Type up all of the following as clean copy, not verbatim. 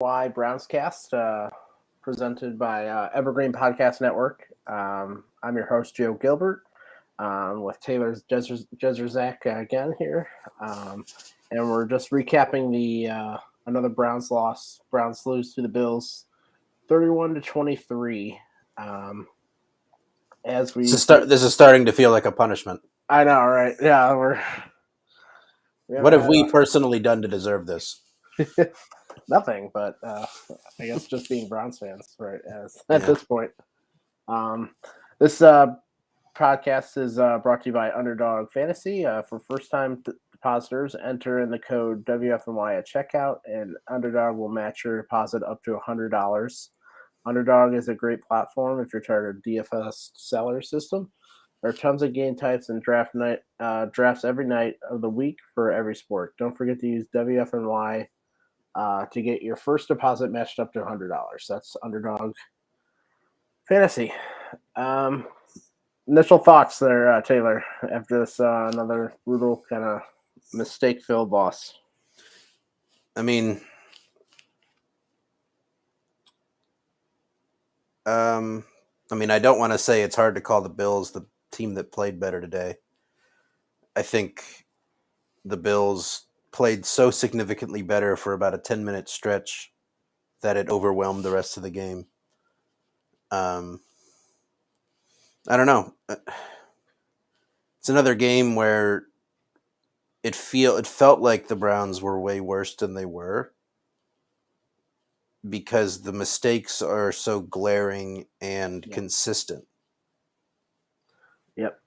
WFNY BrownsCast, presented by Evergreen Podcast Network. I'm your host, Joe Gilbert, with Taylor's Jedrzejek again here. And we're just recapping the another Browns loss. Browns lose to the Bills 31-23. As we This is starting to feel like a punishment. I know, right? Yeah, What have we personally done to deserve this? Nothing, but I guess just being Browns fans, right? At this point, this podcast is brought to you by Underdog Fantasy. For first-time depositors, enter in the code WFNY at checkout, and Underdog will match your deposit up to $100. Underdog is a great platform if you're tired of DFS seller system. There are tons of game types and drafts every night of the week for every sport. Don't forget to use WFNY to get your first deposit matched up to $100. That's Underdog Fantasy. Initial thoughts there, Taylor, after this another brutal kind of mistake-filled loss. I mean, I don't want to say it's hard to call the Bills the team that played better today. I think the Bills played so significantly better for about a 10-minute stretch that it overwhelmed the rest of the game. I don't know. It's another game where it felt like the Browns were way worse than they were because the mistakes are so glaring and consistent. Yep.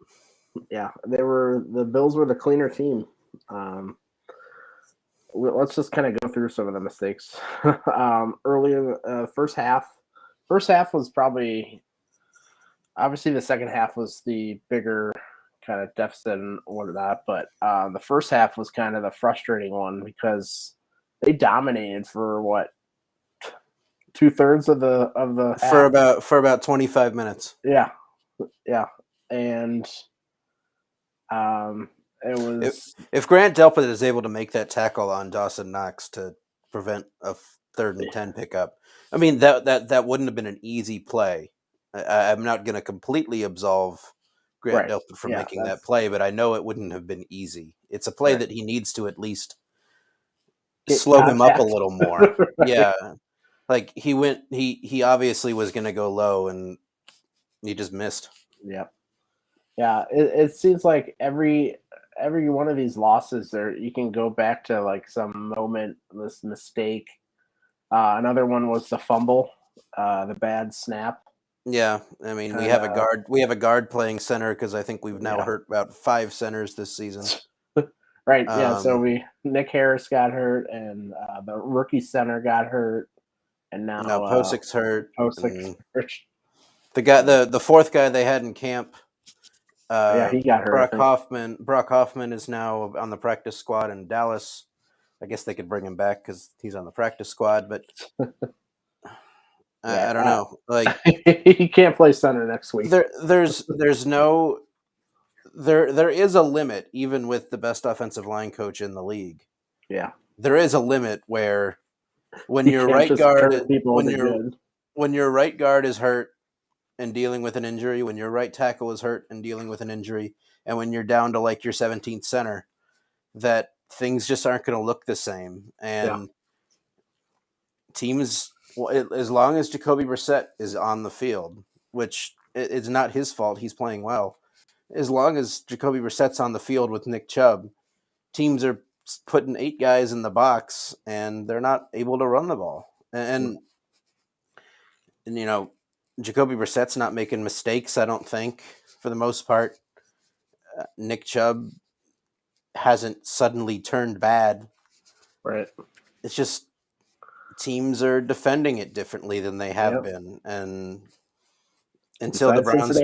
Yeah, the Bills were the cleaner team. Let's just kind of go through some of the mistakes. Earlier, first half was probably, obviously the second half was the bigger kind of deficit and whatnot, but the first half was kind of the frustrating one because they dominated for what, 2/3 of the half? for about 25 minutes. Yeah, and it was if Grant Delpit is able to make that tackle on Dawson Knox to prevent a 3rd and 10 pickup. I mean, that wouldn't have been an easy play. I'm not going to completely absolve Grant Delpit for making that play, but I know it wouldn't have been easy. It's a play that he needs to at least slow him up a little more. Yeah. Like he obviously was going to go low and he just missed. Yep. Yeah. It seems like every one of these losses there, you can go back to like some moment, this mistake. Another one was the fumble, the bad snap. Yeah, I mean, we have a guard. We have a guard playing center because I think we've now hurt about 5 centers this season. Right. Yeah. So Nick Harris got hurt, and the rookie center got hurt, and now Posic's hurt. The guy, the fourth guy they had in camp. He got hurt. Brock Hoffman is now on the practice squad in Dallas. I guess they could bring him back because he's on the practice squad, but. I don't know. Like he can't play center next week. There is a limit, even with the best offensive line coach in the league. Yeah, there is a limit where when your right guard when your right guard is hurt and dealing with an injury, when your right tackle is hurt and dealing with an injury, and when you're down to like your 17th center, that things just aren't going to look the same. And teams. Well, as long as Jacoby Brissett is on the field, which it's not his fault, he's playing well. As long as Jacoby Brissett's on the field with Nick Chubb, teams are putting 8 guys in the box, and they're not able to run the ball. And you know, Jacoby Brissett's not making mistakes, I don't think, for the most part. Nick Chubb hasn't suddenly turned bad. Right. It's just teams are defending it differently than they have been, and until the Browns,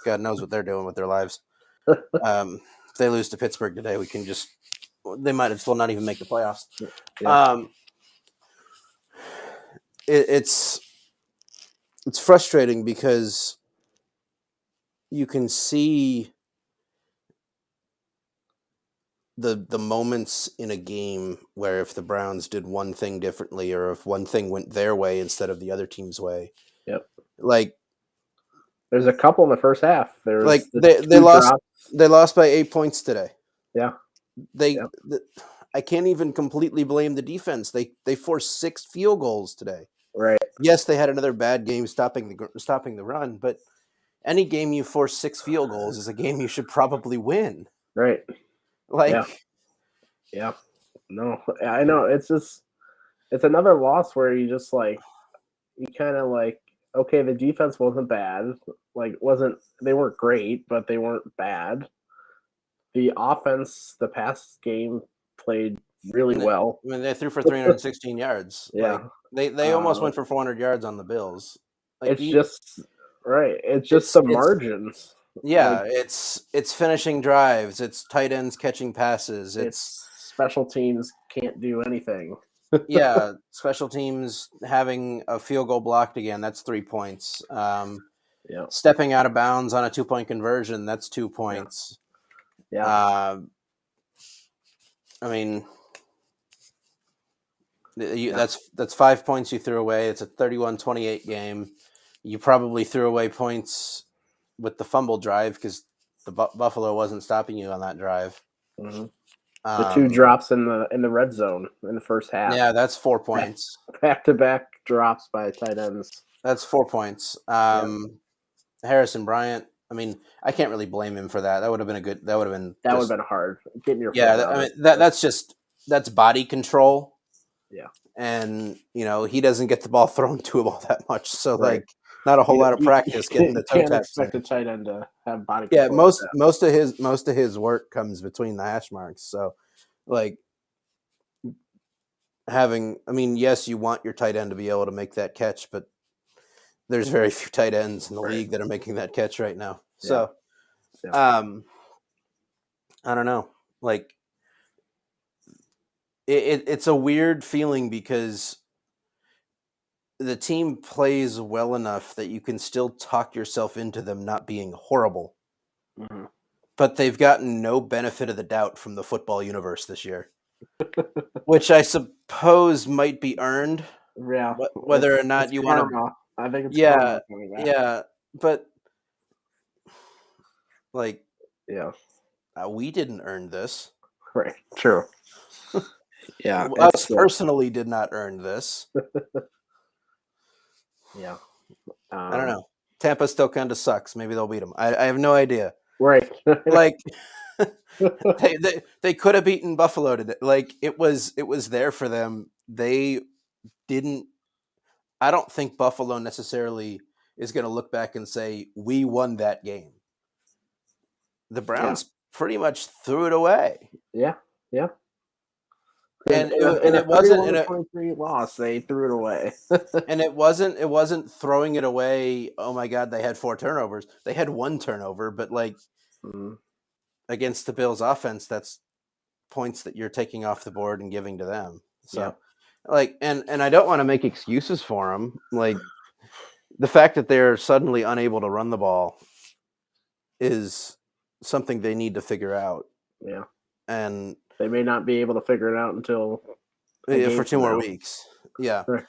God knows what they're doing with their lives. If they lose to Pittsburgh today, they might as well not even make the playoffs. Yeah. It's frustrating because you can see the moments in a game where if the Browns did one thing differently or if one thing went their way instead of the other team's way. Yep. Like There's a couple in the first half. There's the they two lost drops. they lost by 8 points today. Yeah. Yep. I can't even completely blame the defense. They forced 6 field goals today. Right. Yes, they had another bad game stopping the run, but any game you force 6 field goals is a game you should probably win. Right. Like, yeah. No, I know. It's another loss where you just like, you kind of like, okay, the defense wasn't bad. Like, they weren't great, but they weren't bad. The offense, the past game played really well. I mean, they threw for 316 yards. Yeah. Like, they almost went for 400 yards on the Bills. Like, it's just right. It's just the margins. Yeah, it's finishing drives. It's tight ends catching passes. It's special teams can't do anything. Yeah, special teams having a field goal blocked again. That's 3 points. Yeah. Stepping out of bounds on a 2-point conversion. That's 2 points. Yeah. I mean, that's 5 points you threw away. It's a 31-28 game. You probably threw away points with the fumble drive because the Buffalo wasn't stopping you on that drive. Mm-hmm. The 2 drops in the red zone in the first half. Yeah, that's 4 points. Back-to-back drops by tight ends. That's 4 points. Harrison Bryant. I mean, I can't really blame him for that. That would have been hard. Getting your that's body control. Yeah. And he doesn't get the ball thrown to him all that much. So not a whole lot of practice getting the toe taps. Can't expect in. a tight end to have body control. Yeah, most of his work comes between the hash marks. So yes, you want your tight end to be able to make that catch, but there's very few tight ends in the league that are making that catch right now. So, I don't know. Like, it's a weird feeling because the team plays well enough that you can still talk yourself into them not being horrible. Mm-hmm. But they've gotten no benefit of the doubt from the football universe this year, which I suppose might be earned. Yeah. Whether or not you want to. I think it's yeah, but we didn't earn this. Right. True. Yeah. Us personally did not earn this. Yeah. I don't know. Tampa still kind of sucks. Maybe they'll beat them. I have no idea. Right. Like they could have beaten Buffalo today. Like it was there for them. They didn't. I don't think Buffalo necessarily is going to look back and say we won that game. The Browns pretty much threw it away. Yeah. Yeah. And it wasn't a 23 loss. They threw it away. And it wasn't throwing it away. Oh my God, they had 4 turnovers. They had 1 turnover, but against the Bills offense, that's points that you're taking off the board and giving to them. So and I don't want to make excuses for them. Like the fact that they're suddenly unable to run the ball is something they need to figure out. Yeah. And they may not be able to figure it out until for 2 more weeks. Yeah. Right.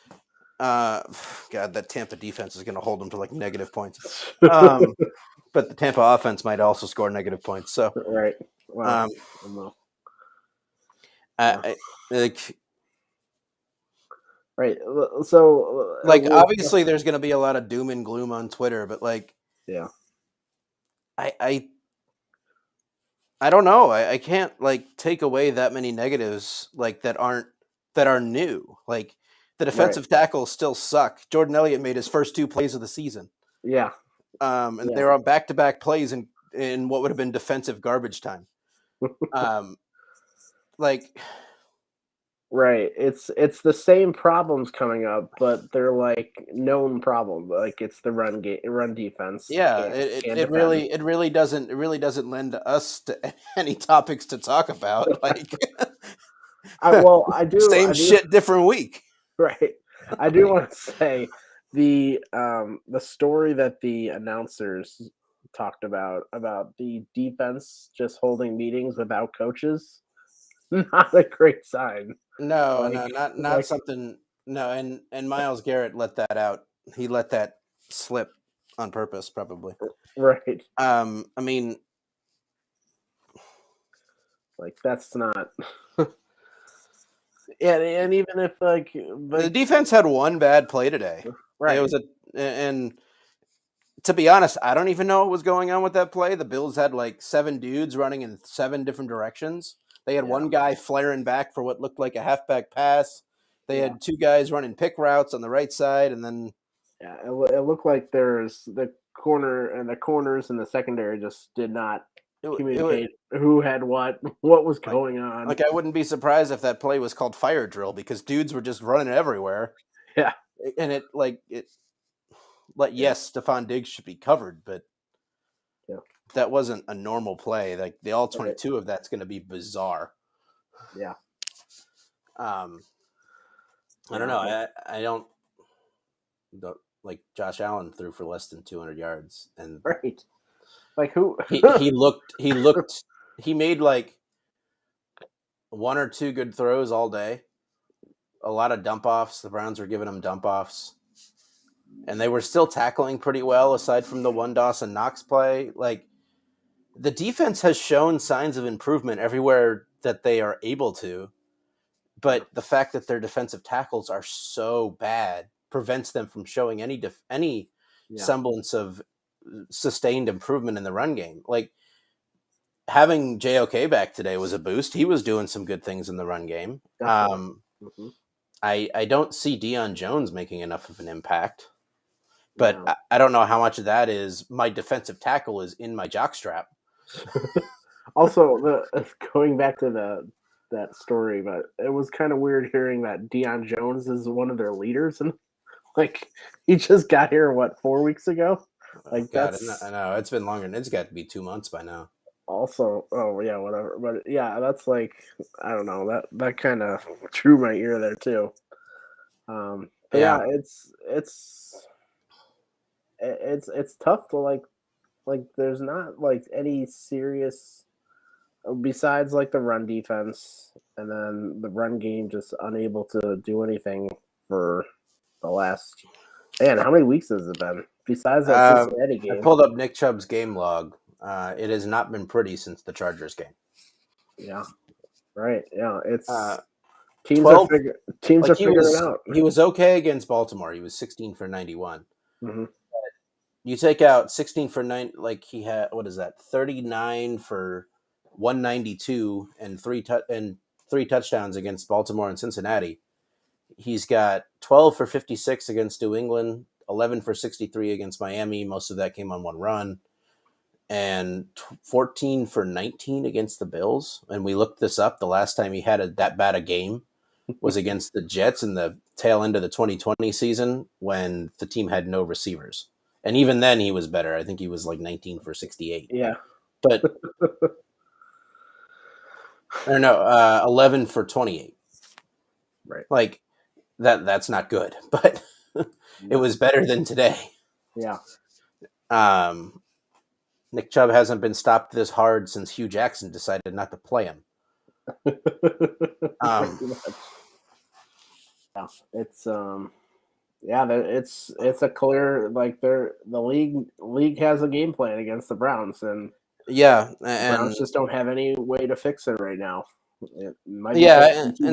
God, that Tampa defense is going to hold them to like negative points. But the Tampa offense might also score negative points. So right. Wow. Right. So obviously there's going to be a lot of doom and gloom on Twitter, but I don't know. I can't take away that many negatives that are new. Like the defensive tackles still suck. Jordan Elliott made his first 2 plays of the season. Yeah. And they were on back-to-back plays in what would have been defensive garbage time. Right. It's the same problems coming up, but they're known problems. It's the run defense. Yeah, it really doesn't lend us to any topics to talk about. I do shit, different week. Right. I do want to say the story that the announcers talked about the defense just holding meetings without coaches not a great sign. No, Like, not something. No, and Myles Garrett let that out. He let that slip on purpose, probably. right. I mean, Like that's not. Yeah, and even if the defense had one bad play today. right. It was and to be honest, I don't even know what was going on with that play. The Bills had like 7 dudes running in 7 different directions. They had one guy flaring back for what looked like a halfback pass. They had 2 guys running pick routes on the right side, and then it looked like there's the corners and the secondary just did not communicate who had what was going on. Like, I wouldn't be surprised if that play was called fire drill because dudes were just running everywhere. Yeah, and yes, Stephon Diggs should be covered, but that wasn't a normal play. Like the all 22 of that's going to be bizarre. Yeah. I don't know. I don't like Josh Allen threw for less than 200 yards, and right. Like who he made like 1 or 2 good throws all day. A lot of dump offs. The Browns were giving him dump offs, and they were still tackling pretty well aside from the one Dawson Knox play. Like the defense has shown signs of improvement everywhere that they are able to, but the fact that their defensive tackles are so bad prevents them from showing any semblance of sustained improvement in the run game. Like having JOK back today was a boost. He was doing some good things in the run game. I don't see Deion Jones making enough of an impact, but I don't know how much of that is my defensive tackle is in my jockstrap. Also, going back to that story, but it was kind of weird hearing that Deion Jones is one of their leaders, and like he just got here 4 weeks ago. Like God, I know it's been longer, and it's got to be 2 months by now. Also, whatever. But yeah, that's like I don't know that kind of drew my ear there too. But it's tough to like there's not like any serious besides like the run defense, and then the run game just unable to do anything for the last. Man, how many weeks has it been? Besides that Cincinnati game, I pulled up Nick Chubb's game log. It has not been pretty since the Chargers game. Yeah, right. Yeah, it's teams 12, are figuring it out. He was okay against Baltimore. He was 16 for 91. Mm-hmm. You take out 16 for 9, like he had 39 for 192 and three touchdowns against Baltimore and Cincinnati. He's got 12 for 56 against New England, 11 for 63 against Miami. Most of that came on one run, and 14 for 19 against the Bills. And we looked this up. The last time he had that bad a game was against the Jets in the tail end of the 2020 season when the team had no receivers. And even then he was better. I think he was like 19 for 68. Yeah. But or no, 11 for 28. Right. Like that's not good, but it was better than today. Yeah. Nick Chubb hasn't been stopped this hard since Hugh Jackson decided not to play him. Yeah, it's it's a clear like the league has a game plan against the Browns, and the Browns just don't have any way to fix it right now. It might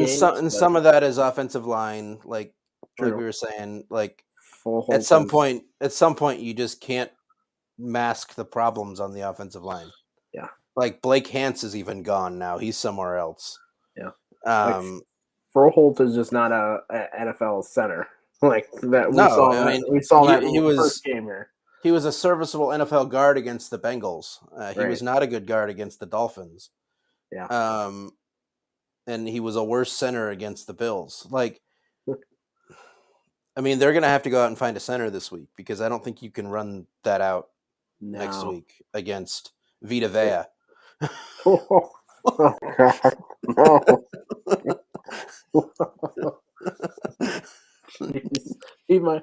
some of that is offensive line, like we were saying, like at some point you just can't mask the problems on the offensive line. Yeah, like Blake Hance is even gone now; he's somewhere else. Yeah, Froholt is just not a NFL center like that. We saw that in the first game here. He was a serviceable NFL guard against the Bengals. He was not a good guard against the Dolphins. Yeah. And he was a worse center against the Bills. Like, I mean, they're going to have to go out and find a center this week because I don't think you can run that out next week against Vita Vea. Oh God, no. He might.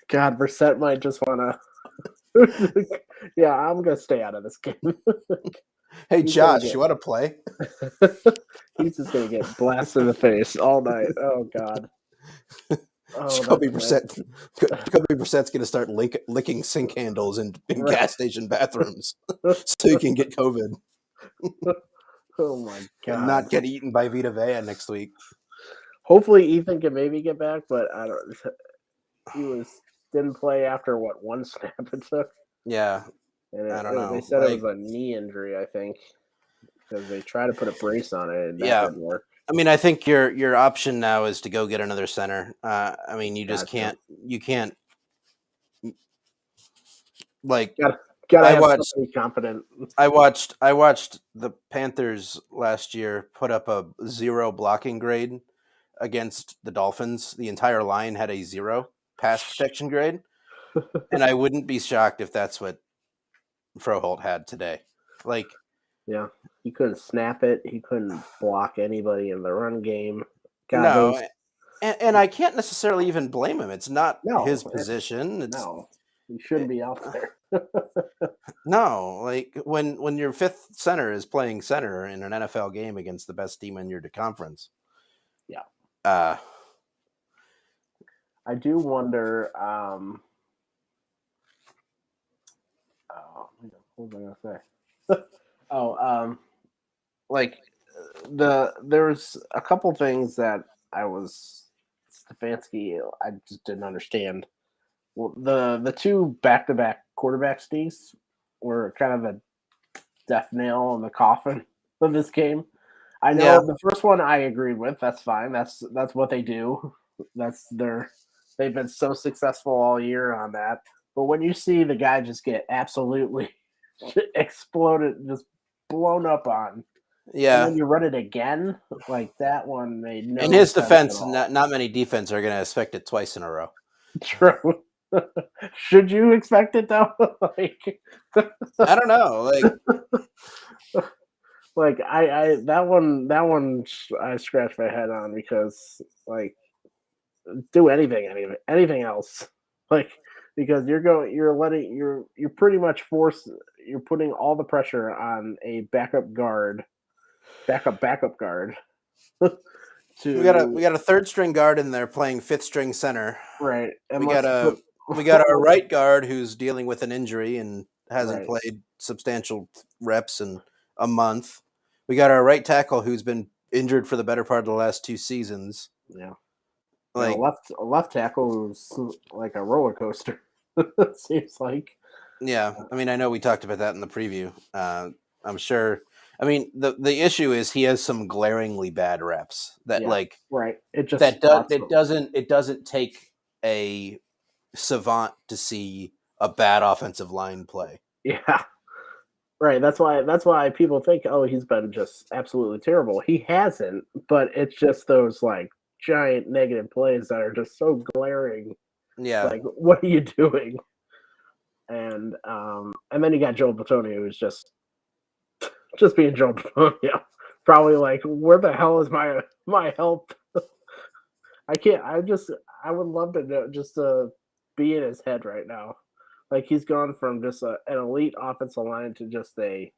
God, Brissett might just want to. Yeah, I'm gonna stay out of this game. Hey, Josh, you want to play? He's just gonna get blasted in the face all night. Oh God. Oh, Jacoby that's Brissett's going to start licking sink handles in right. gas station bathrooms so you can get COVID Oh my and God. not get eaten by Vita Vea next week. Hopefully Ethan can maybe get back, but I don't. He didn't play after what, one snap it took, Yeah, and I don't they know. said it was a knee injury, I think, because they tried to put a brace on it and that Yeah, didn't work. I mean, I think your option now is to go get another center. I mean, you just Gotcha. can't like. Gotta I have watched somebody competent. I watched the Panthers last year put up a 0 blocking grade against the Dolphins. The entire line had a 0 pass protection grade, and I wouldn't be shocked if that's what Froholt had today. Like, Yeah, he couldn't snap it. He couldn't block anybody in the run game. God, no, those and I can't necessarily even blame him. It's not his no, position. It's no, he shouldn't be out there. no, like when your fifth center is playing center in an NFL game against the best team in your conference. Yeah. Uh I do wonder. What was I gonna say? Oh, like there's a couple things that Stefanski. I just didn't understand. Well, the two back-to-back quarterback sneaks were kind of a death nail in the coffin of this game. I know yeah. the first one I agreed with. That's fine. That's what they do. They've been so successful all year on that. But when you see the guy just get absolutely exploded, just blown up on, and Yeah. then you run it again, like that one made no In his sense at defense, all. not many defense are going to expect it twice in a row. True. Should you expect it though? Like, I don't know. like I that one I scratched my head on because like do anything else, like because you're pretty much you're putting all the pressure on a backup guard We got to a third string guard in there playing fifth string center. right and We let's put we got our right guard who's dealing with an injury and hasn't right played substantial reps in a month. We got our right tackle who's been injured for the better part of the last 2 seasons. yeah. And Like, a left tackle who's like a roller coaster. It seems like. yeah, I mean, I know we talked about that in the preview. I'm sure. I mean, the issue is he has some glaringly bad reps that Yeah, like right. It just that spots them. it doesn't take a savant to see a bad offensive line play. Yeah, right. That's why people think, oh, he's been just absolutely terrible. He hasn't, but it's just those like giant negative plays that are just so glaring. Yeah, Like, what are you doing? And then you got Joel Batoni, who's just being Joel Batoni. Probably like, where the hell is my help? I can't. I would love to know, just to be in his head right now. Like he's gone from just an elite offensive line to just a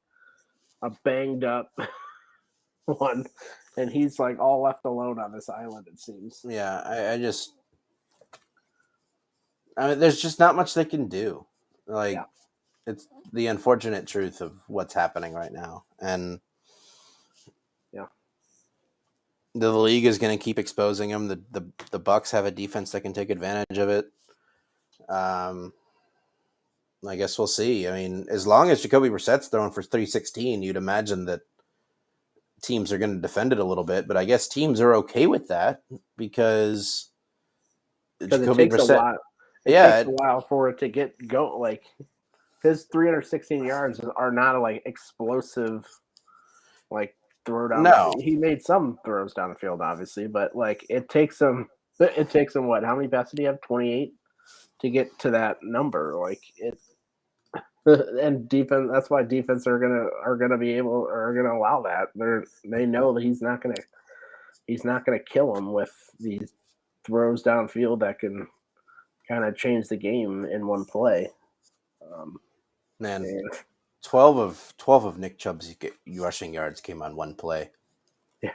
banged up one, and he's like all left alone on this island. It seems. yeah. I mean, there's just not much they can do. Like, Yeah. it's the unfortunate truth of what's happening right now, and Yeah. the league is going to keep exposing them. The Bucks have a defense that can take advantage of it. I guess we'll see. I mean, as long as Jacoby Brissett's throwing for 316, you'd imagine that teams are going to defend it a little bit. But I guess teams are okay with that because Because Jacoby Brissett. It Yeah, takes a while for it to get go. Like his 316 yards are not like explosive, like throw down the no, field. He made some throws down the field, obviously, but like it takes him. It takes him what? How many passes did he have? 28 to get to that number. Like it. And defense. That's why defense are gonna allow that. They know that he's not gonna kill him with these throws downfield that can kind of change the game in one play. man, And 12 of Nick Chubb's rushing yards came on one play. yeah,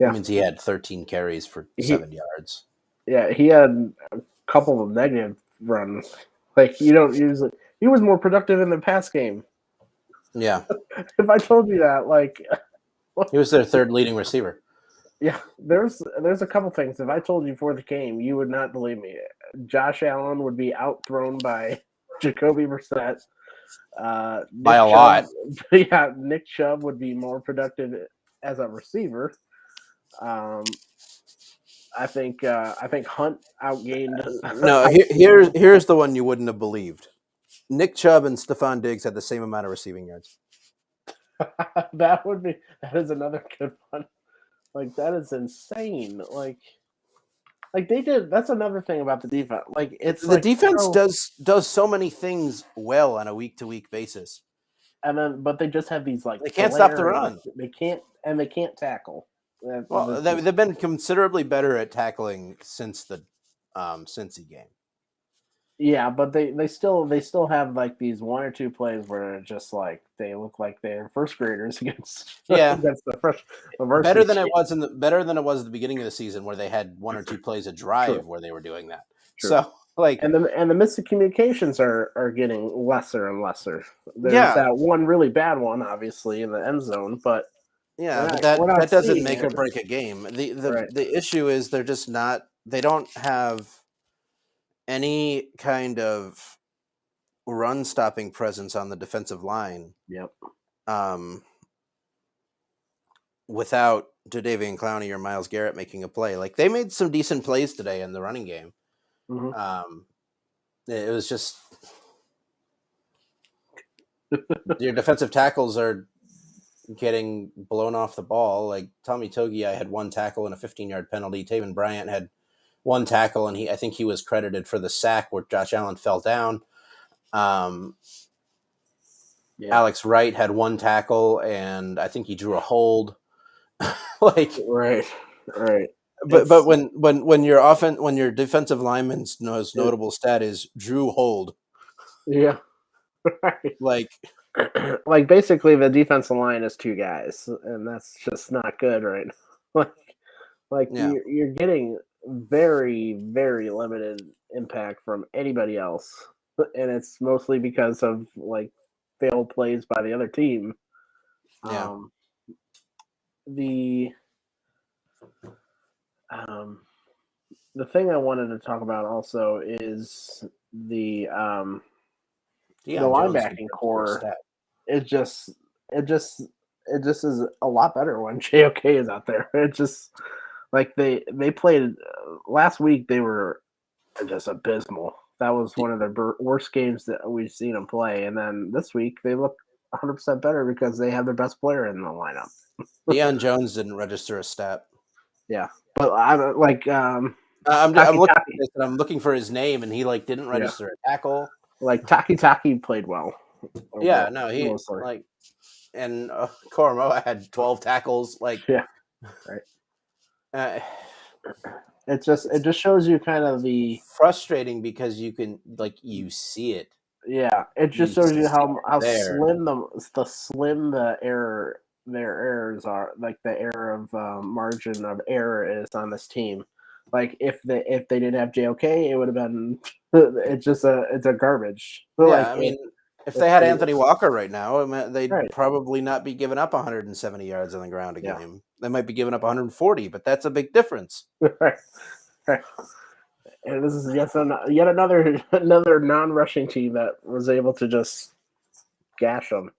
That means he had 13 carries for 7 yards. Yeah, he had a couple of negative runs. Like, you don't usually. He was more productive in the pass game. Yeah. If I told you that, like. He was their third leading receiver. Yeah, there's a couple things. If I told you before the game, you would not believe me. Josh Allen would be outthrown by Jacoby Brissett. By a lot. Yeah, Nick Chubb would be more productive as a receiver. I think Hunt outgained. No, here's the one you wouldn't have believed. Nick Chubb and Stephon Diggs had the same amount of receiving yards. That is another good one. Like, that is insane. Like they did. That's another thing about the defense. Like, it's the defense does so many things well on a week to week basis, and then but they just have these like they can't stop the run. They can't tackle. Well, they've been considerably better at tackling since the Cincy game. Yeah, but they still have like these one or two plays where it's just like they look like they're first graders against the fresh. Better than it was at the beginning of the season where they had one or two plays a drive where they were doing that. True. So like and the missed communications are getting lesser and lesser. There's that one really bad one, obviously, in the end zone, but that doesn't make or break a game. The issue is they're just not. They don't have any kind of run-stopping presence on the defensive line. Yep. Without Jadeveon Clowney or Myles Garrett making a play, like they made some decent plays today in the running game. Mm-hmm. It was just your defensive tackles are getting blown off the ball. Like Tommy Togiai had one tackle and a 15-yard penalty. Taven Bryant had one tackle, and I think he was credited for the sack where Josh Allen fell down. Alex Wright had one tackle, and I think he drew a hold. Right. But when your defensive lineman's most notable stat is drew hold. Yeah. Right. Like basically the defensive line is two guys, and that's just not good, right? You're getting very, very limited impact from anybody else, and it's mostly because of like failed plays by the other team. The thing I wanted to talk about also is the linebacking core. It just is a lot better when JOK is out there. It just like they played last week. They were just abysmal. That was one of the worst games that we've seen them play. And then this week they look 100% better because they have their best player in the lineup. Deion Jones didn't register a stat. Yeah, but I'm like I'm looking for his name, and he like didn't register a tackle. Like Taki played well. Yeah, no, he mostly. Like, and Koromoa had 12 tackles. Like, right. It just shows you kind of the frustrating because you can you see it. Yeah, it just shows you how slim the error their errors are, like the error of margin of error is on this team. Like if they didn't have JOK, it would have been it's a garbage. Yeah, I mean, if they had Anthony Walker right now, they'd probably not be giving up 170 yards on the ground a game. They might be giving up 140, but that's a big difference. Right. And this is yet another non-rushing team that was able to just gash them.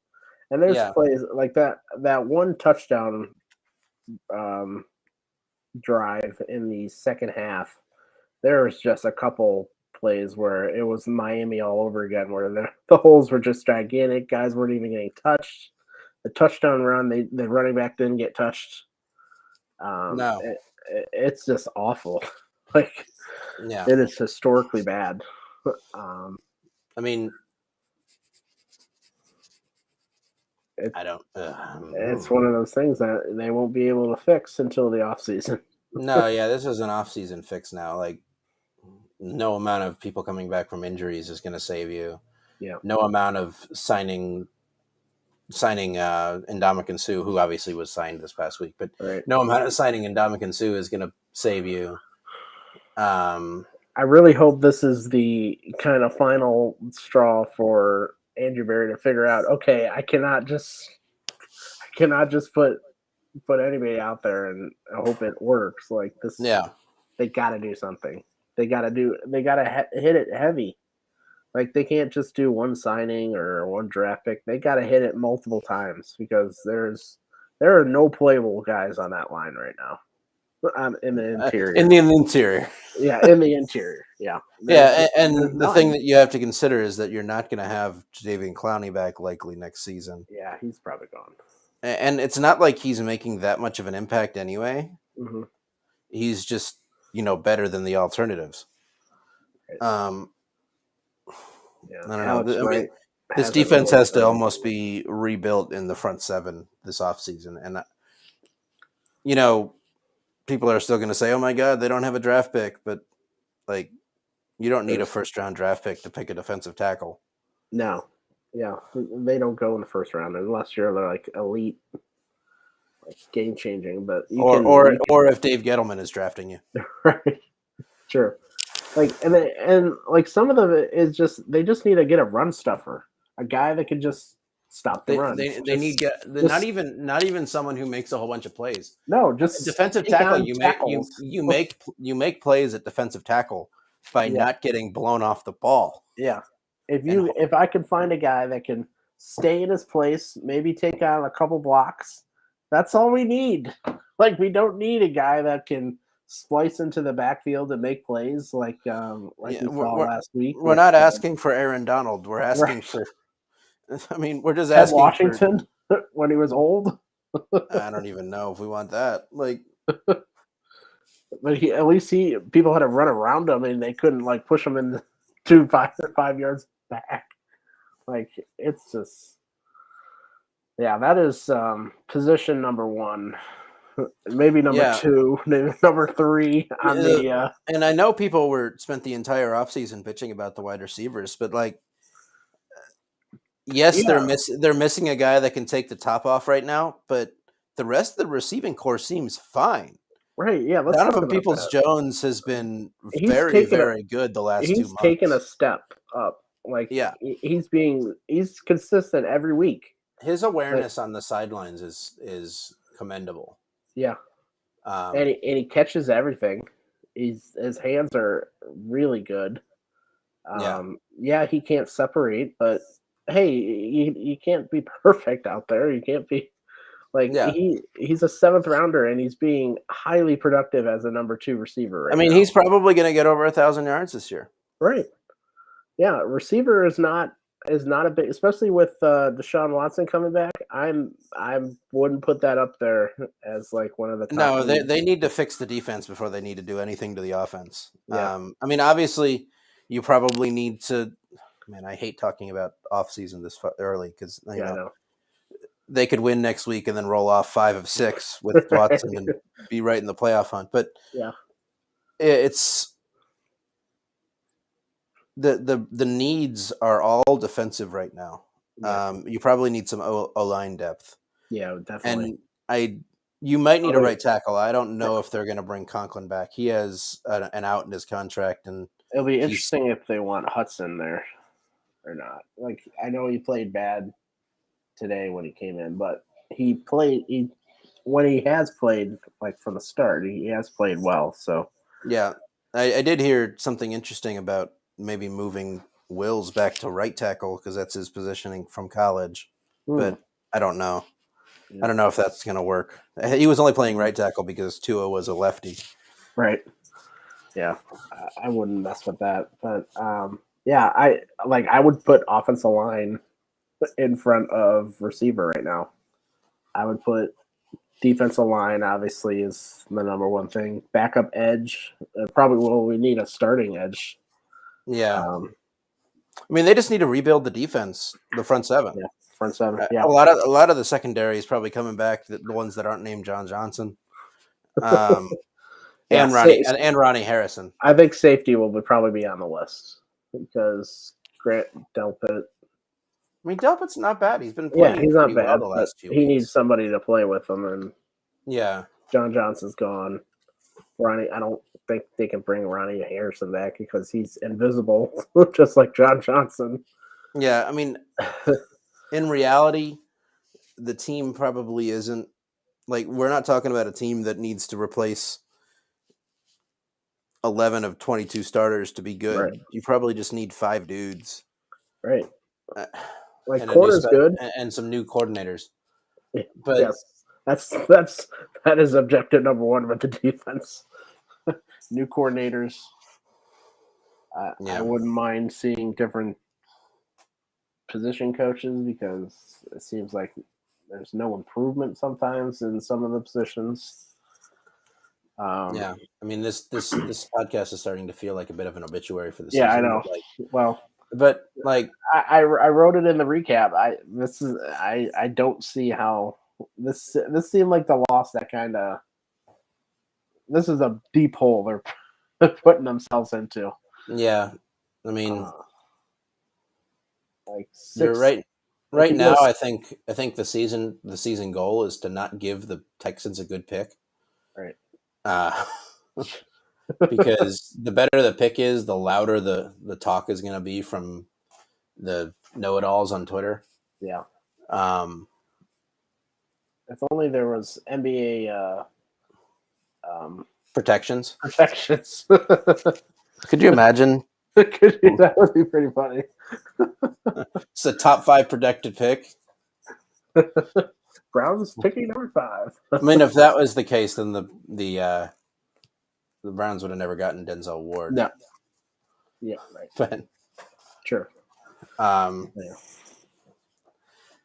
And there's plays like that one touchdown drive in the second half. There was just a couple plays where it was Miami all over again, where the holes were just gigantic. Guys weren't even getting touched. The touchdown run, the running back didn't get touched. No, it's just awful. Like, it is historically bad. I mean, I don't. It's one of those things that they won't be able to fix until the offseason. No, this is an off-season fix now. Like, no amount of people coming back from injuries is going to save you. Yeah. No amount of signing signing Ndamukong Suh, who obviously was signed this past week. But Right. no amount of signing Ndamukong Suh is going to save you. I really hope this is the kind of final straw for Andrew Berry to figure out. Okay, I cannot just put anybody out there and hope it works. Like this, Yeah. they got to do something. They got to hit it heavy. Like they can't just do one signing or one draft pick. They got to hit it multiple times because there are no playable guys on that line right now. In the interior. In the interior. Yeah, in the interior. Yeah. And the thing that you have to consider is that you're not going to have Jadeveon Clowney back likely next season. Yeah, he's probably gone. And it's not like he's making that much of an impact anyway. Mm-hmm. He's just, better than the alternatives. Right. I don't know. This defense has to almost be rebuilt in the front seven this offseason. And, people are still going to say, oh, my God, they don't have a draft pick. But, you don't need a first-round draft pick to pick a defensive tackle. No. Yeah, they don't go in the first round unless you're like elite, like game changing. But or if Dave Gettleman is drafting you, right? Sure. Like and some of them is just they just need to get a run stuffer, a guy that can just stop the run. They need not even someone who makes a whole bunch of plays. No, just defensive tackle. You make plays at defensive tackle by not getting blown off the ball. Yeah. If I can find a guy that can stay in his place, maybe take on a couple blocks, that's all we need. Like we don't need a guy that can splice into the backfield and make plays like we saw last week. We're not asking for Aaron Donald. We're asking for. I mean, we're just asking Washington when he was old. I don't even know if we want that. But at least people had to run around him and they couldn't push him in 5 yards back. It's just, that is position number one, maybe number two, maybe number three on the. And I know people spent the entire offseason bitching about the wide receivers, but they're missing a guy that can take the top off right now, but the rest of the receiving core seems fine. Right, yeah. Donovan Peoples-Jones has been very, very good the last 2 months. He's taken a step up. He's consistent every week. His awareness on the sidelines is commendable. Yeah, and he catches everything. His hands are really good. He can't separate, but hey, you can't be perfect out there. You can't be. He's a 7th rounder and he's being highly productive as a number 2 receiver right now. He's probably going to get over 1,000 yards this year. Right. Yeah, receiver is not a big, especially with Deshaun Watson coming back. I wouldn't put that up there as one of the top. No, they need to fix the defense before they need to do anything to the offense. Yeah. Obviously you probably need to. Man, I hate talking about offseason this early because I know. They could win next week and then roll off 5 of 6 with Watson and be right in the playoff hunt. But it's the needs are all defensive right now. Yeah. You probably need some O-line depth. Yeah, definitely. And you might need a right tackle. I don't know if they're going to bring Conklin back. He has an out in his contract, and it'll be interesting if they want Hudson there or not. I know he played bad today when he came in, but when he has played from the start, he has played well. So yeah, I did hear something interesting about maybe moving Wills back to right tackle because that's his positioning from college. But I don't know. I don't know if that's going to work. He was only playing right tackle because Tua was a lefty. Right. Yeah, I wouldn't mess with that. But I would put offensive line in front of receiver right now. I would put defensive line obviously is the number one thing. Backup edge, we need a starting edge. Yeah. They just need to rebuild the defense, the front seven. Yeah, front seven. Yeah. A lot of the secondary is probably coming back. The ones that aren't named John Johnson, and Ronnie Harrison. I think safety will probably be on the list because Grant Delpit I mean, Delpit's not bad. He's been playing he's not pretty well bad, the but last few he weeks. needs somebody to play with him, and Yeah. John Johnson's gone. Ronnie, I don't think they can bring Ronnie Harrison back because he's invisible, just like John Johnson. Yeah, I mean, in reality, the team probably isn't like we're not talking about a team that needs to replace 11 of 22 starters to be good. Right. You probably just need 5 dudes. Right. Like And corner's good. and some new coordinators. But yes, that is objective number one with the defense. New coordinators. I wouldn't mind seeing different position coaches because it seems like there's no improvement sometimes in some of the positions. I mean this podcast is starting to feel like a bit of an obituary for the season. season. Yeah, I know. But I wrote it in the recap. I don't see how this seemed like the loss that kind of. This is a deep hole they're putting themselves into. Yeah, I mean, like you're right. Right now, I think the season goal is to not give the Texans a good pick. Right. Because the better the pick is, the louder the talk is going to be from the know-it-alls on Twitter. Yeah. If only there was NBA protections. Could you imagine? That would be pretty funny. It's a top 5 protected pick. Browns picking number 5. I mean, if that was the case, then the Browns would have never gotten Denzel Ward. No. Yeah, right. But sure. Yeah.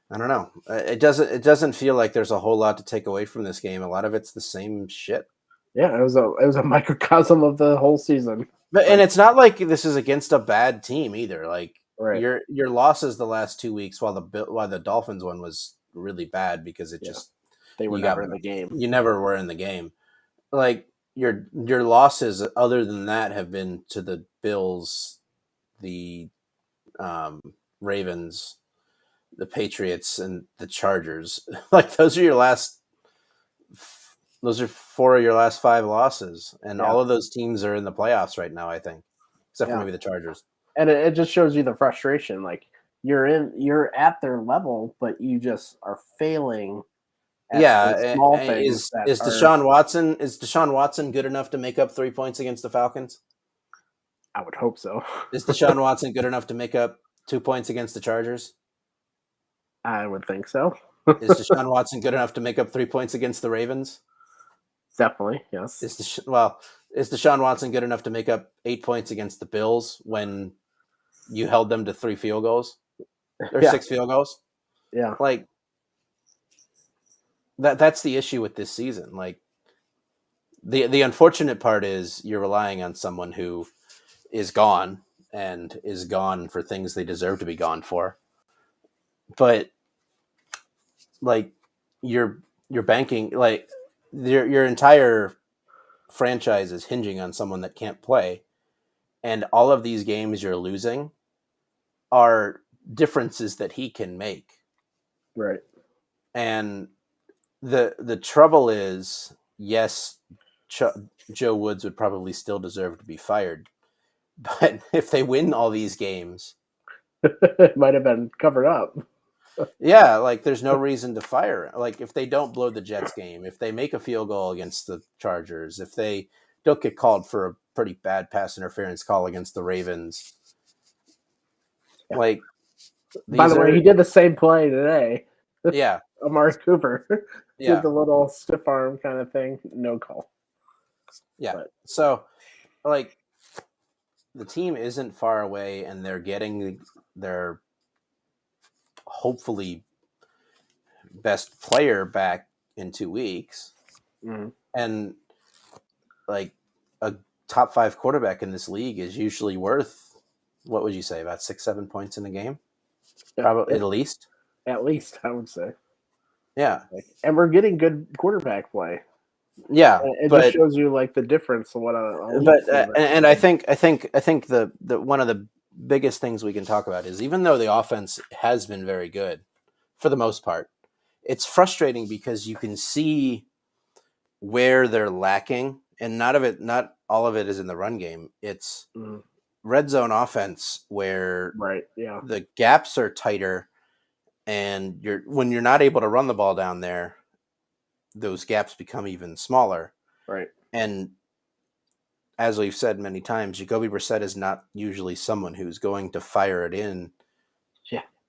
I don't know. It doesn't feel like there's a whole lot to take away from this game. A lot of it's the same shit. Yeah, it was a microcosm of the whole season. And it's not like this is against a bad team either. Like right. your losses the last 2 weeks, while the Dolphins one was really bad because they were never in the game. You never were in the game. Like your losses, other than that, have been to the Bills, the Ravens, the Patriots, and the Chargers. Like those are 4 of your last 5 losses, and all of those teams are in the playoffs right now, I think, except for maybe the Chargers. And it just shows you the frustration. Like you're at their level, but you just are failing. Small things. Is Deshaun Watson good enough to make up 3 points against the Falcons? I would hope so. Is Deshaun Watson good enough to make up 2 points against the Chargers? I would think so. Is Deshaun Watson good enough to make up 3 points against the Ravens? Definitely, yes. Is Deshaun Watson good enough to make up 8 points against the Bills when you held them to 3 field goals or 6 field goals? Yeah, like that's the issue with this season. Like the unfortunate part is you're relying on someone who is gone and is gone for things they deserve to be gone for. But like you're banking, like your entire franchise is hinging on someone that can't play, and all of these games you're losing are differences that he can make. Right. And the trouble is, yes, Joe Woods would probably still deserve to be fired, but if they win all these games, it might have been covered up. Yeah, like there's no reason to fire. Like if they don't blow the Jets game, if they make a field goal against the Chargers, if they don't get called for a pretty bad pass interference call against the Ravens, like. By the way, he did the same play today. Yeah, Amari Cooper did the little stiff arm kind of thing, no call. Yeah, so like the team isn't far away, and they're getting their hopefully best player back in 2 weeks. Mm-hmm. And like a top 5 quarterback in this league is usually worth, what would you say, about 6-7 points in the game? Probably at least. At least, I would say. Yeah. And we're getting good quarterback play. Yeah. It just shows you like the difference of what I think the one of the biggest things we can talk about is even though the offense has been very good for the most part, it's frustrating because you can see where they're lacking, and not all of it is in the run game. It's red zone offense where the gaps are tighter, and when you're not able to run the ball down there, those gaps become even smaller. Right. And as we've said many times, Jacoby Brissett is not usually someone who's going to fire it in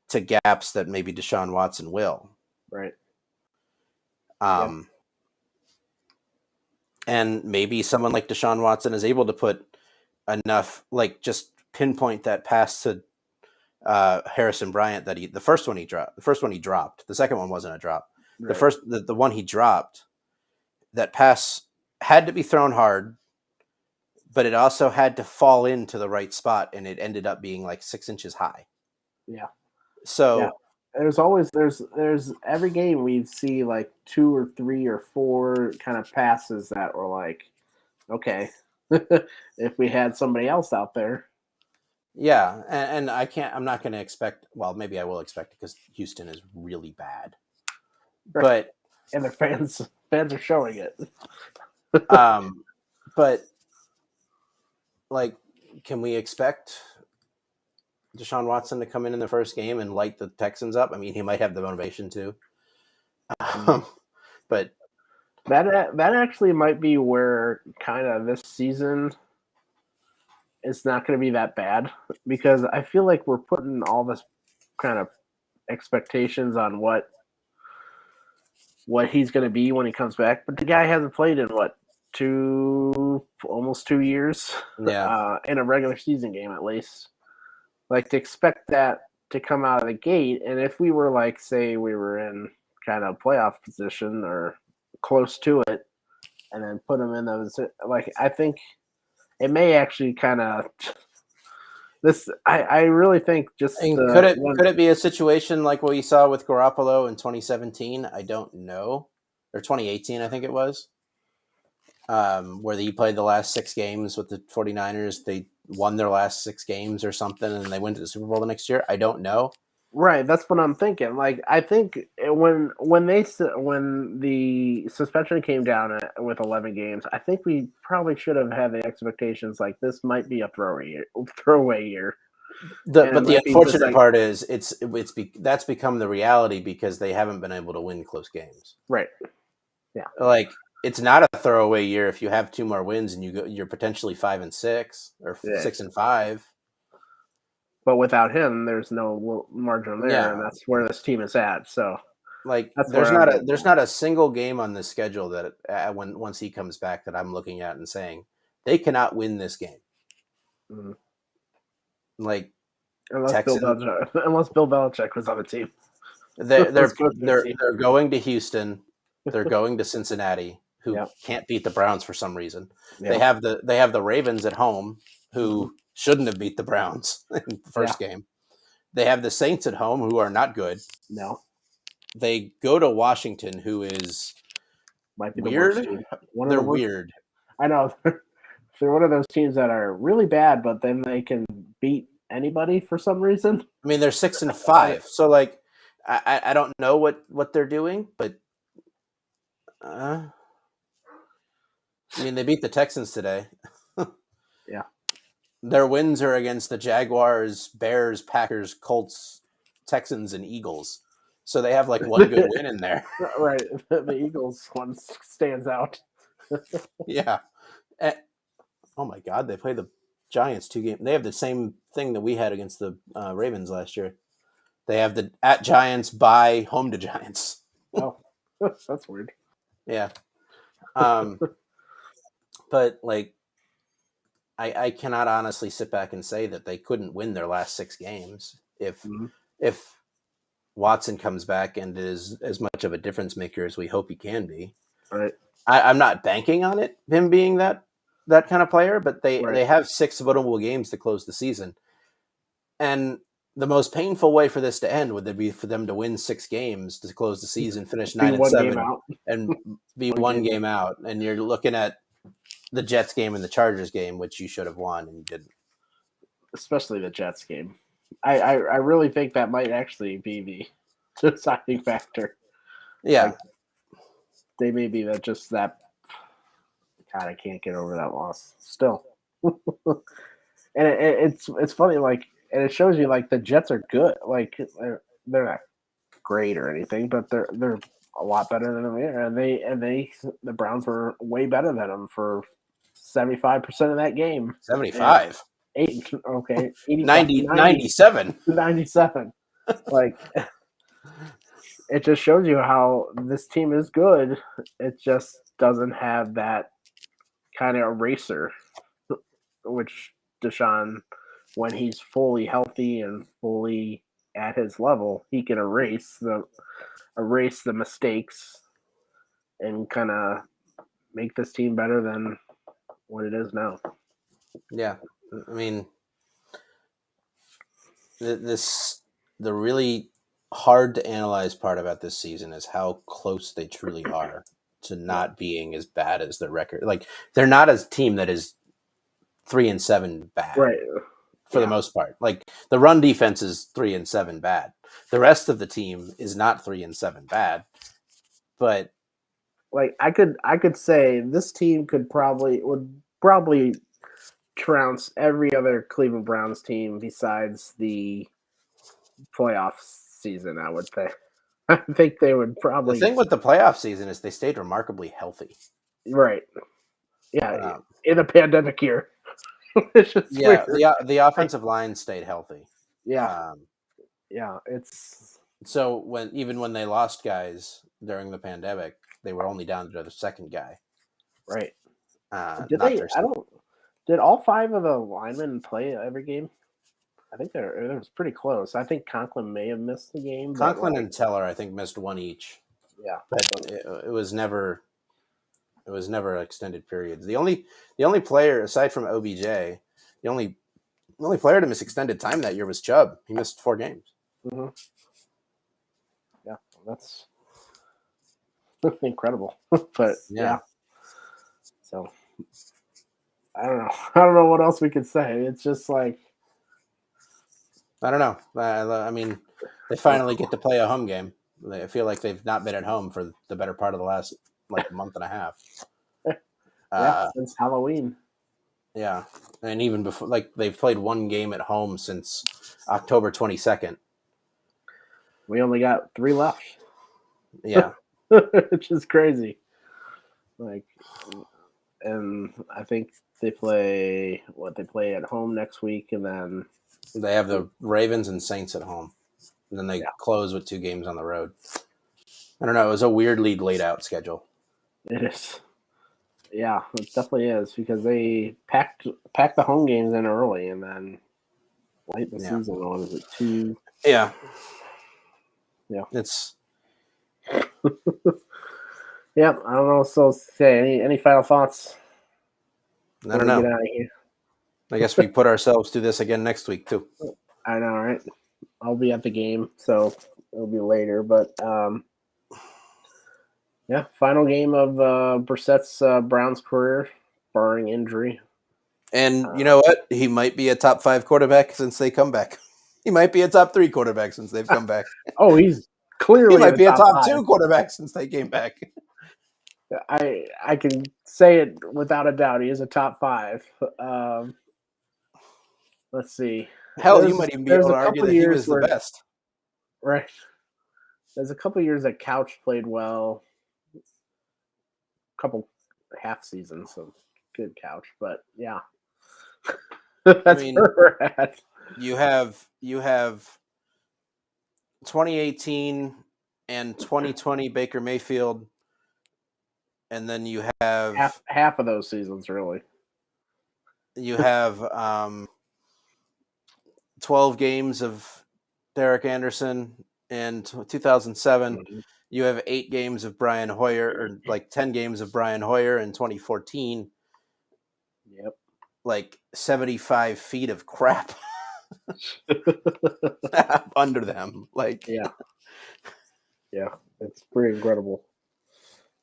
to gaps that maybe Deshaun Watson will. Right. And maybe someone like Deshaun Watson is able to put enough, like just pinpoint that pass to Harrison Bryant that the first one he dropped. The second one wasn't a drop. Right. The one he dropped, that pass had to be thrown hard, but it also had to fall into the right spot, and it ended up being like 6 inches high. Yeah. So there's every game we see like 2 or 3 or 4 kind of passes that were like, okay, if we had somebody else out there. Yeah, and I'm not going to expect. Well, maybe I will expect it because Houston is really bad. Right. And their fans are showing it. But like, can we expect Deshaun Watson to come in the first game and light the Texans up? I mean, he might have the motivation to. But that actually might be where kind of this season it's not going to be that bad, because I feel like we're putting all this kind of expectations on what he's going to be when he comes back. But the guy hasn't played in almost 2 years in a regular season game, at least. Like, to expect that to come out of the gate, and if we were like, say we were in kind of playoff position or close to it, and then put him in those, like, I think it may actually kind of this. I really think just could it be a situation like what you saw with Garoppolo in 2017? I don't know, or 2018, I think it was, where he played the last 6 games with the 49ers. They won their last 6 games or something, and they went to the Super Bowl the next year. I don't know. Right, that's what I'm thinking. Like, I think when the suspension came down with 11 games, I think we probably should have had the expectations like this might be a throwaway year. But the unfortunate part is that's become the reality because they haven't been able to win close games. Right. Yeah. Like, it's not a throwaway year if you have 2 more wins and you're potentially 5-6 or 6-5. But without him, there's no margin there, and that's where this team is at. So, like, there's not a single game on this schedule that once he comes back that I'm looking at and saying they cannot win this game. Mm-hmm. Like, unless Bill Belichick was on the team, they're going to Houston, they're going to Cincinnati, who can't beat the Browns for some reason. Yep. They have the Ravens at home, who shouldn't have beat the Browns in the first game. They have the Saints at home, who are not good. No. They go to Washington, who is might be weird. The worst team. They're weird. I know. They're one of those teams that are really bad, but then they can beat anybody for some reason. I mean, they're 6-5. So, like, I don't know what they're doing, but I mean, they beat the Texans today. Yeah. Their wins are against the Jaguars, Bears, Packers, Colts, Texans, and Eagles. So they have like one good win in there. Right. The Eagles one stands out. Yeah. Oh my God. They play the Giants 2 games. They have the same thing that we had against the Ravens last year. They have the at Giants, bye, home to Giants. Oh, that's weird. Yeah. But like, I cannot honestly sit back and say that they couldn't win their last 6 games if Watson comes back and is as much of a difference maker as we hope he can be. Right. I'm not banking on him being that kind of player, but they have 6 winnable games to close the season. And the most painful way for this to end would be for them to win 6 games to close the season, finish 9-7, and be one game out. And you're looking at the Jets game and the Chargers game, which you should have won and you didn't. especially the Jets game. I really think that might actually be the deciding factor. Yeah. Like, they may be that. God, I can't get over that loss still. And it's funny, like, and it shows you like the Jets are good. Like they're not great or anything, but they're a lot better than them. And the Browns were way better than them for 75% of that game. 75. Okay, 85, 90, 97. 97. Like, it just shows you how this team is good. It just doesn't have that kind of eraser, which Deshaun, when he's fully healthy and fully at his level, he can erase the mistakes and kind of make this team better than what it is now. Yeah. I mean, the really hard to analyze part about this season is how close they truly are to not being as bad as their record. Like, they're not a team that is 3-7 bad, right? For the most part. Like, the run defense is 3-7 bad. The rest of the team is not 3-7 bad, but like I could say this team would probably trounce every other Cleveland Browns team besides the playoff season. I would say. I think they would probably. The thing with the playoff season is they stayed remarkably healthy. Right. Yeah. In a pandemic year. It's just weird. The offensive line stayed healthy. Yeah. It's so when they lost guys during the pandemic, they were only down to the second guy. Right. Did did all 5 of the linemen play every game? I think it was pretty close. I think Conklin may have missed the game. Conklin and Teller, I think, missed one each. Yeah, but it was never extended periods. The only player aside from OBJ, the only player to miss extended time that year was Chubb. He missed 4 games. Mm-hmm. Yeah, that's incredible. But yeah, so I don't know. I don't know what else we could say. It's just like, I don't know. I mean, they finally get to play a home game. I feel like they've not been at home for the better part of the last month and a half. Since Halloween. Yeah, and even before, they've played one game at home since October 22nd. We only got 3 left. Yeah, which is crazy. And I think they play at home next week, and then they have the Ravens and Saints at home, and then they close with 2 games on the road. I don't know. It was a weirdly laid out schedule. It is. Yeah, it definitely is, because they packed the home games in early, and then late in the season. What is it, 2? Yeah. Yeah. It's. Yeah, I don't know. So, say any final thoughts? I don't know. Get out of here. I guess we put ourselves through this again next week too. I know, right? I'll be at the game, so it'll be later. But yeah, final game of Brissett's Browns career, barring injury. And you know what? He might be a top 5 quarterback since they come back. He might be a top 3 quarterback since they've come back. Oh, he's clearly he might be a top 5. 2 quarterback since they came back. I can say it without a doubt. He is a top 5. Let's see. Hell, you might even be able to argue that he was the best. Right. There's a couple of years that Couch played well. A couple half seasons of good Couch, but yeah. That's where we're at. You have 2018 and 2020 Baker Mayfield, and then you have half of those seasons, really. You have 12 games of Derek Anderson in 2007. Mm-hmm. You have 8 games of Brian Hoyer, or 10 games of Brian Hoyer in 2014. Yep. 75 feet of crap under them. Yeah, it's pretty incredible.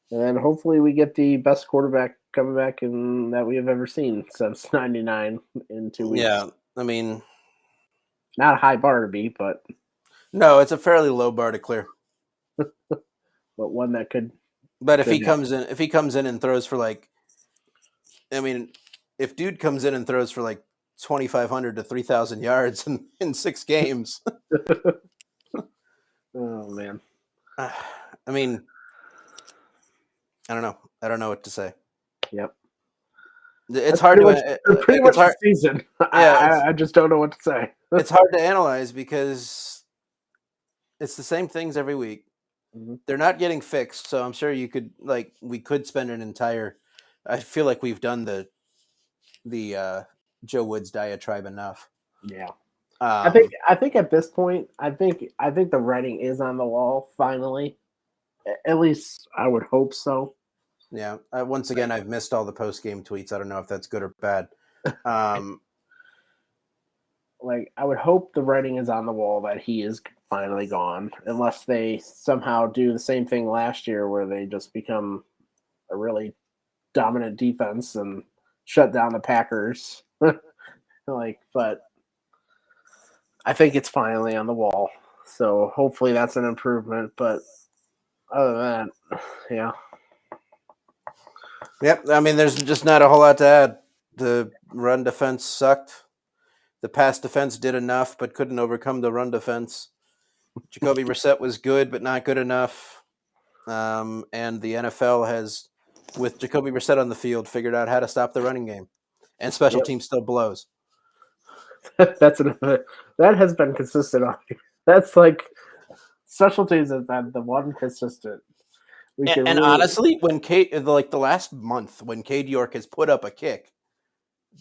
And then hopefully we get the best quarterback coming back that we have ever seen since '99 in 2 weeks. Yeah, I mean, Not a high bar to beat, but no, it's a fairly low bar to clear. one that could. But if he happen. comes in and throws for like, I mean, if dude comes in and throws for like 2,500 to 3,000 yards in 6 games, Oh man. I mean, I don't know. I don't know what to say. Yep. It's hard to. Pretty It's much the hard. season. Yeah, I just don't know what to say. it's hard to analyze because it's the same things every week. Mhm. They're not getting fixed, so I'm sure we could spend an entire. I feel like we've done the Joe Woods diatribe enough. Yeah. Um, I think at this point, I think the writing is on the wall finally. At least I would hope so. yeah. Once again, I've missed all the post game tweets. I don't know if that's good or bad. Like I would hope the writing is on the wall that he is finally gone, unless they somehow do the same thing last year where they just become a really dominant defense and shut down the Packers. But I think it's finally on the wall. So hopefully that's an improvement. But other than that, yeah. Yep. I mean, there's just not a whole lot to add. The run defense sucked. The pass defense did enough, but couldn't overcome the run defense. Jacoby Brissett was good, but not good enough. And the NFL has, with Jacoby Brissett on the field, figured out how to stop the running game. And special Yep. teams still blows. That's another that has been consistent on. That's like special teams has been the one consistent. And honestly, when the last month, when Cade York has put up a kick,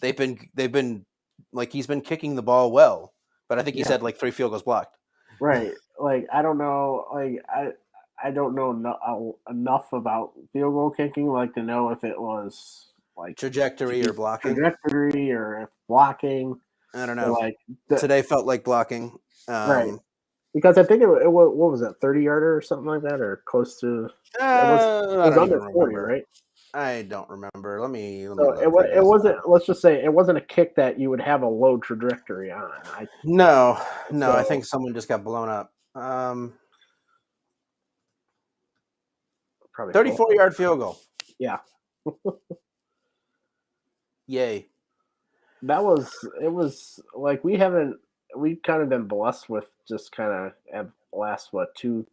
they've been like he's been kicking the ball well, but I think he's had like 3 field goals blocked. Right. Like I don't know. Like I don't know enough about field goal kicking like to know if it was like Trajectory or blocking. or if blocking. I don't Or know. like Today felt like blocking. right. Because I think it was what was it 30-yarder or something like that or close to. It I was don't even under 40, remember. right? I don't remember. Let me So look right it now. wasn't. Let's just say it wasn't a kick that you would have a low trajectory on. No, So, I think someone just got blown up. Probably 34-yard field goal. Yeah. Yay. It was like we've kind of been blessed with just kind of last two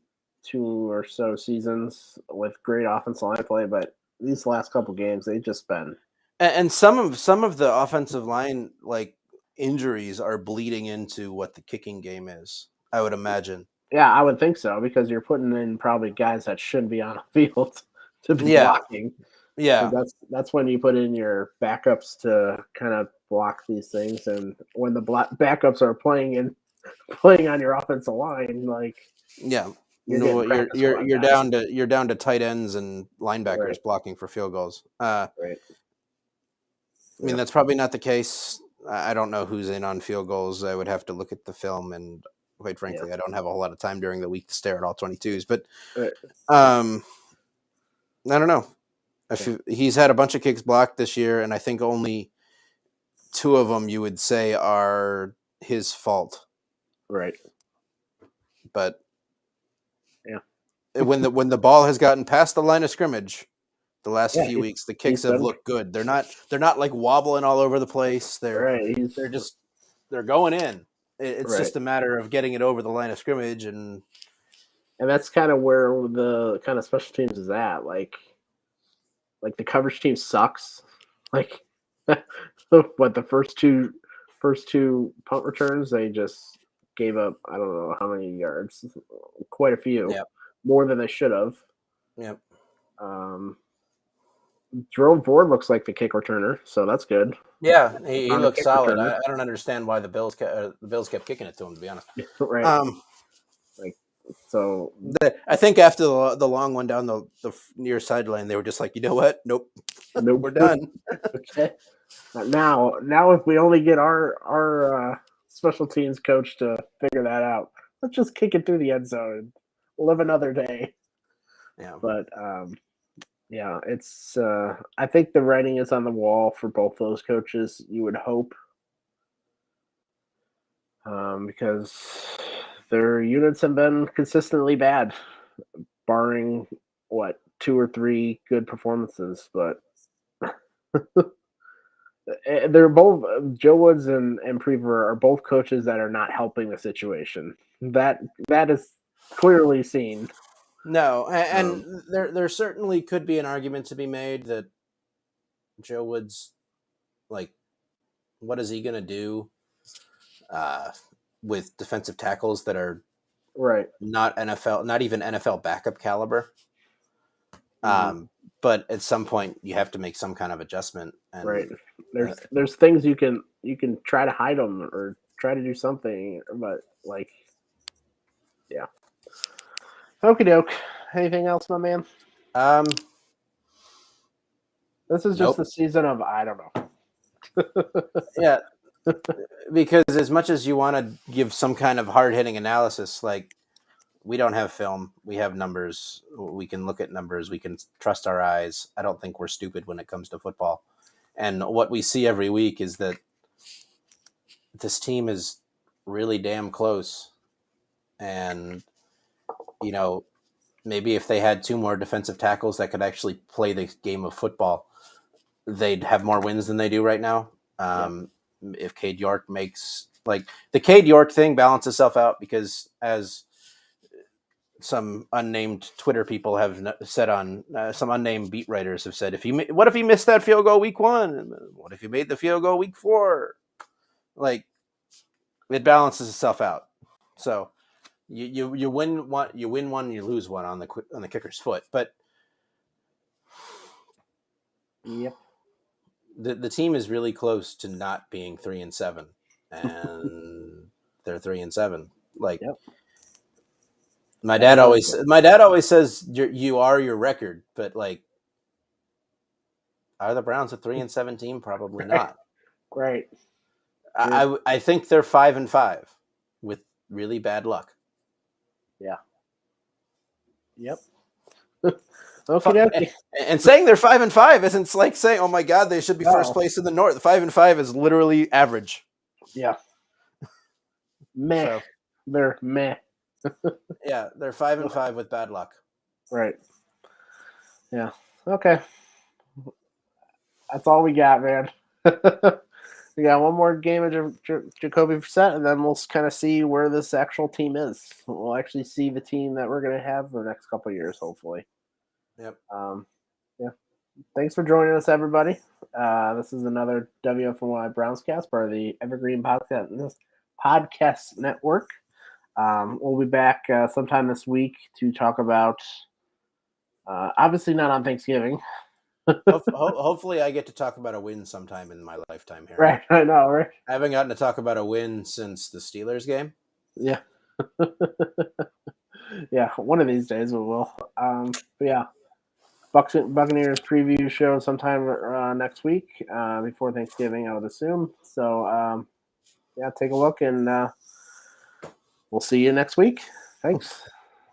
or so seasons with great offensive line play, but these last couple games they've just been And some of the offensive line like injuries are bleeding into what the kicking game is, I would imagine. Yeah, I would think so because you're putting in probably guys that shouldn't be on the field to be Yeah. blocking. Yeah. So that's when you put in your backups to kind of block these things, and when the backups are playing on your offensive line, like Yeah. you're You're down to tight ends and linebackers right. blocking for field goals. Right. I mean, that's probably not the case. I don't know who's in on field goals. I would have to look at the film, and quite frankly, I don't have a whole lot of time during the week to stare at all 22s. But I don't know. He's had a bunch of kicks blocked this year, and I think only 2 of them you would say are his fault. Right. But yeah, when the ball has gotten past the line of scrimmage, the last few weeks, the kicks have looked good. They're not like wobbling all over the place. They're going in. It's just a matter of getting it over the line of scrimmage, and that's kind of where the kind of special teams is at. Like the coverage team sucks. Like, what the first two punt returns they just gave up. I don't know how many yards, quite a few, more than they should have. Yep. Jerome Ford looks like the kick returner, so that's good. Yeah, he looks solid. I don't understand why the Bills kept kicking it to him, to be honest. Right. I think after the long one down the near sideline, they were just like, you know what? Nope. We're done. Okay. Now, if we only get our special teams coach to figure that out, let's just kick it through the end zone and live another day. Yeah. But yeah, it's. I think the writing is on the wall for both those coaches. You would hope. because their units have been consistently bad, barring two or three good performances. But they're both Joe Woods and Prever are both coaches that are not helping the situation. That is clearly seen. No, and there certainly could be an argument to be made that Joe Woods, like, what is he going to do with defensive tackles that are right, not even NFL backup caliber? mm-hmm. But at some point, you have to make some kind of adjustment. And Right. There's things you can try to hide them or try to do something, but yeah. Okie doke. Anything else, my man? This is just nope. the season of I don't know. Yeah, because as much as you want to give some kind of hard-hitting analysis, like, we don't have film, we have numbers, we can look at numbers, we can trust our eyes. I don't think we're stupid when it comes to football. And what we see every week is that this team is really damn close. And, maybe if they had two more defensive tackles that could actually play the game of football, they'd have more wins than they do right now. If Cade York makes, the Cade York thing balance itself out, because as some unnamed Twitter people have said on some unnamed beat writers have said, what if he missed that field goal week 1? What if he made the field goal week 4? It balances itself out. So you win one, you lose one on the kicker's foot. But yep, the team is really close to not being 3-7, and they're 3-7. Yep. My dad always says you are your record, but are the Browns a 3-7 team? Probably not. Right. I think they're 5-5 with really bad luck. Yeah. Yep. Okay. And saying they're 5-5 isn't like saying, oh my God, they should be first place in the North. 5-5 is literally average. Yeah. Meh. So, they're meh. Yeah, they're 5-5 with bad luck. Right. Yeah. Okay. That's all we got, man. We got one more game of Jacoby Brissett, and then we'll kind of see where this actual team is. We'll actually see the team that we're going to have for the next couple of years, hopefully. Yep. Yeah. Thanks for joining us, everybody. This is another WFNY BrownsCast, part of the Evergreen Podcast Network. We'll be back sometime this week to talk about, obviously not on Thanksgiving. Hopefully I get to talk about a win sometime in my lifetime here. Right, I know, right? I haven't gotten to talk about a win since the Steelers game. Yeah. Yeah, one of these days we will. But yeah, Buccaneers preview show sometime next week before Thanksgiving, I would assume. So, yeah, take a look, and we'll see you next week. Thanks.